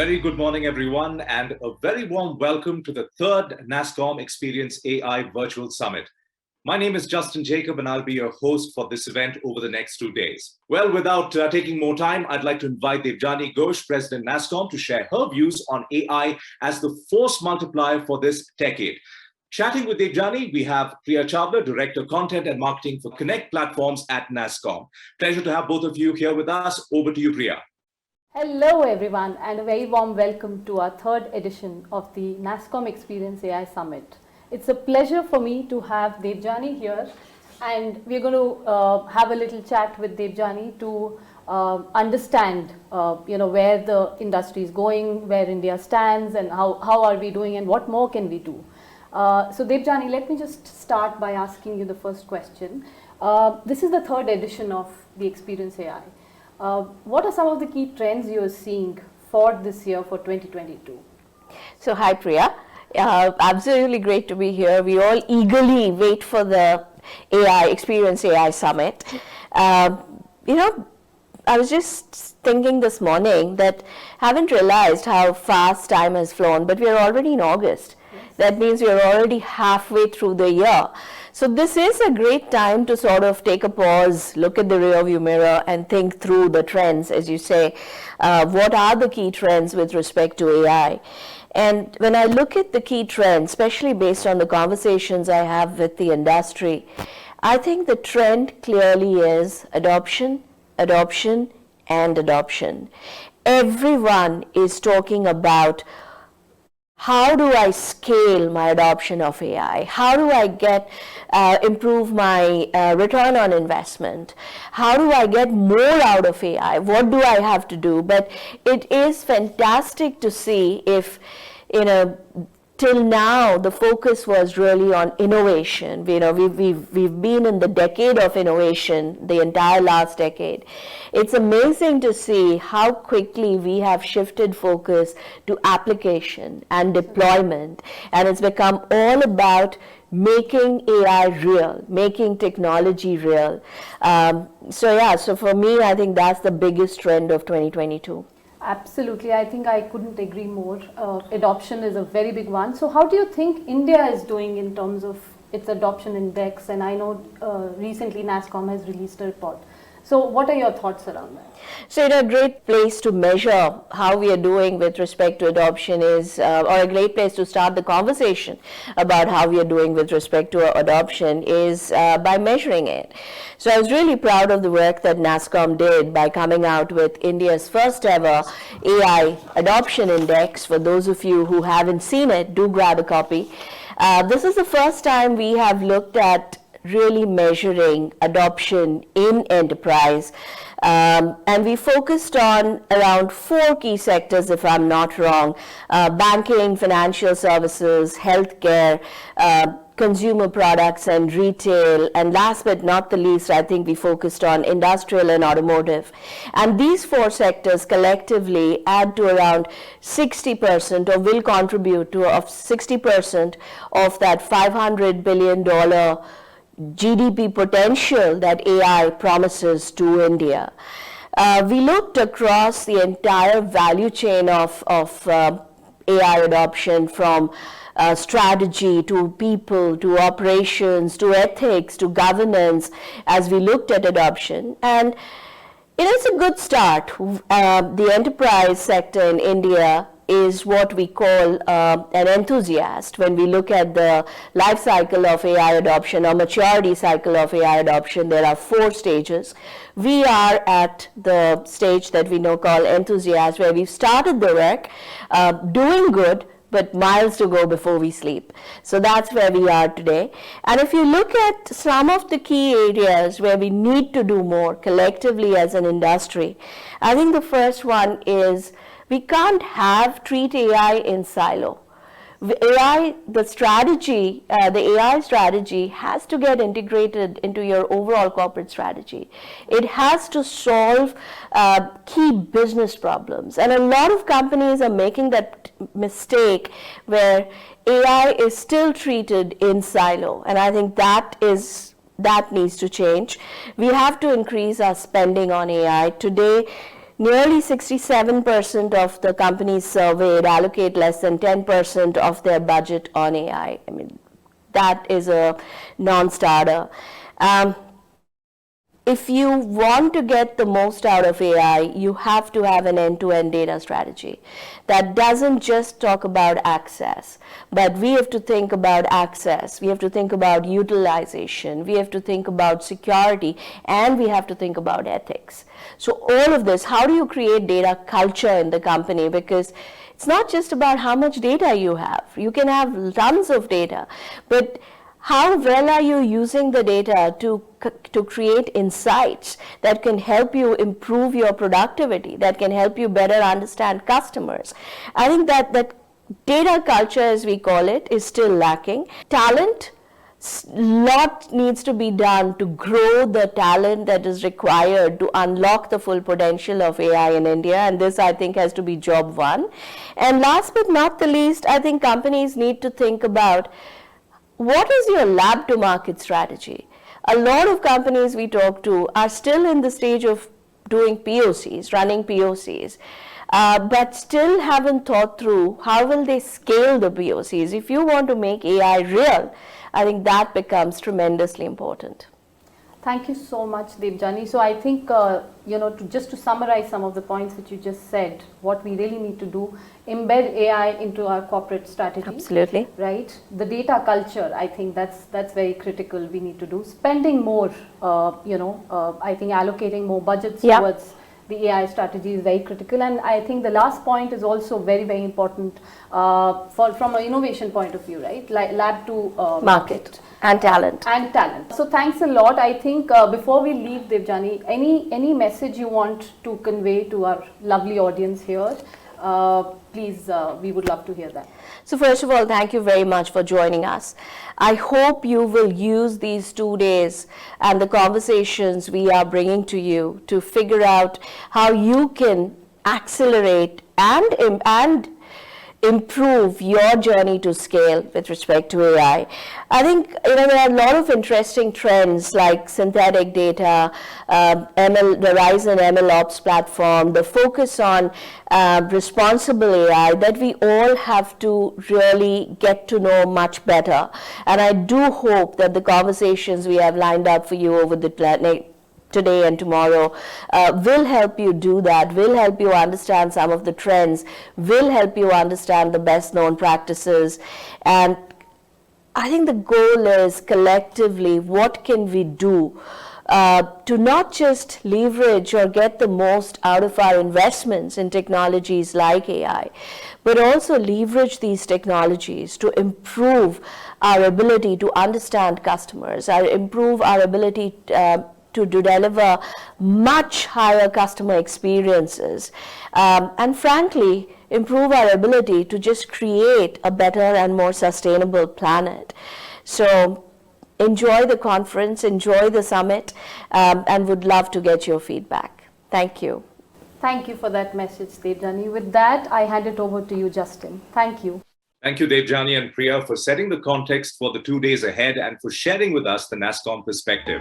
very good morning, everyone, and a very warm welcome to the third NASSCOM Experience AI Virtual Summit. My name is Justin Jacob, and I'll be your host for this event over the next 2 days. Well, without taking more time, I'd like to invite Debjani Ghosh, President NASSCOM, to share her views on AI as the force multiplier for this decade. Chatting with Debjani, we have Priya Chawla, Director Content and Marketing for Connect Platforms at NASSCOM. Pleasure to have both of you here with us. Over to you, Priya. Hello everyone, and a very warm welcome to our third edition of the NASSCOM Experience AI Summit. It's a pleasure for me to have Debjani here, and we're going to have a little chat with Debjani to understand where the industry is going, where India stands, and how are we doing, and what more can we do. So Debjani, let me just start by asking you the first question. This is the third edition of the Experience AI. What are some of the key trends you are seeing for this year, for 2022? So hi Priya, absolutely great to be here. We all eagerly wait for the Experience AI Summit. I was just thinking this morning that I haven't realized how fast time has flown, but we are already in August. Yes. That means we are already halfway through the year. So this is a great time to sort of take a pause, look at the rearview mirror and think through the trends, as you say. What are the key trends with respect to AI? And when I look at the key trends, especially based on the conversations I have with the industry, I think the trend clearly is adoption, adoption, and adoption. Everyone is talking about how do I scale my adoption of AI? How do I improve my return on investment? How do I get more out of AI? What do I have to do? But it is fantastic to see if, till now the focus was really on innovation. We've been in the decade of innovation, the entire last decade. It's amazing to see how quickly we have shifted focus to application and deployment, and it's become all about making AI real, making technology real. So for me, I think that's the biggest trend of 2022. Absolutely, I think I couldn't agree more. Adoption is a very big one. So how do you think India is doing in terms of its adoption index? And I know recently NASSCOM has released a report. So what are your thoughts around that? So a great place to measure how we are doing with respect to adoption is, or a great place to start the conversation about how we are doing with respect to adoption is by measuring it. So I was really proud of the work that NASSCOM did by coming out with India's first ever AI adoption index. For those of you who haven't seen it, do grab a copy. This is the first time we have looked at really measuring adoption in enterprise. And we focused on around 4 key sectors, if I'm not wrong: banking, financial services, healthcare, consumer products and retail, and last but not the least, I think we focused on industrial and automotive. And these 4 sectors collectively add to around 60%, or will contribute to 60% of that $500 billion GDP potential that AI promises to India. We looked across the entire value chain of AI adoption, from strategy to people to operations to ethics to governance, as we looked at adoption. And it is a good start. The enterprise sector in India is what we call an enthusiast. When we look at the life cycle of AI adoption, or maturity cycle of AI adoption, there are 4 stages. We are at the stage that we now call enthusiast, where we've started the work, doing good, but miles to go before we sleep. So that's where we are today. And if you look at some of the key areas where we need to do more collectively as an industry, I think the first one is we can't treat AI in silo. The AI strategy has to get integrated into your overall corporate strategy. It has to solve key business problems. And a lot of companies are making that mistake where AI is still treated in silo. And I think that needs to change. We have to increase our spending on AI. Today, nearly 67% of the companies surveyed allocate less than 10% of their budget on AI. I mean, that is a non-starter. If you want to get the most out of AI, you have to have an end-to-end data strategy that doesn't just talk about access, but we have to think about access, we have to think about utilization, we have to think about security, and we have to think about ethics. So all of this, how do you create data culture in the company? Because it's not just about how much data you have. You can have tons of data, but how well are you using the data to create insights that can help you improve your productivity, that can help you better understand customers? I think that data culture, as we call it, is still lacking. Talent, lot needs to be done to grow the talent that is required to unlock the full potential of AI in India, and this, I think, has to be job one. And last but not the least, I think companies need to think about, what is your lab to market strategy? A lot of companies we talk to are still in the stage of doing POCs, running POCs, but still haven't thought through how will they scale the POCs. If you want to make AI real, I think that becomes tremendously important. Thank you so much, Debjani. So I think, just to summarize some of the points that you just said, what we really need to do, embed AI into our corporate strategy. Absolutely. Right? The data culture, I think that's very critical. We need to do. Spending more, I think allocating more budgets towards the AI strategy is very critical. And I think the last point is also very, very important from an innovation point of view, right? Like lab to market. And talent. And talent. So thanks a lot. I think before we leave, Debjani, any message you want to convey to our lovely audience here, please, we would love to hear that. So first of all, thank you very much for joining us. I hope you will use these 2 days and the conversations we are bringing to you to figure out how you can accelerate and improve your journey to scale with respect to AI. I think there are a lot of interesting trends like synthetic data, the rise in MLOps platform, the focus on responsible AI that we all have to really get to know much better. And I do hope that the conversations we have lined up for you over the today and tomorrow will help you do that, will help you understand some of the trends, will help you understand the best known practices. And I think the goal is collectively, what can we do to not just leverage or get the most out of our investments in technologies like AI, but also leverage these technologies to improve our ability to understand customers, improve our ability to deliver much higher customer experiences, and frankly, improve our ability to just create a better and more sustainable planet. So enjoy the conference, enjoy the summit, and would love to get your feedback. Thank you. Thank you for that message, Debjani. With that, I hand it over to you, Justin. Thank you. Thank you, Debjani and Priya, for setting the context for the 2 days ahead and for sharing with us the NASSCOM perspective.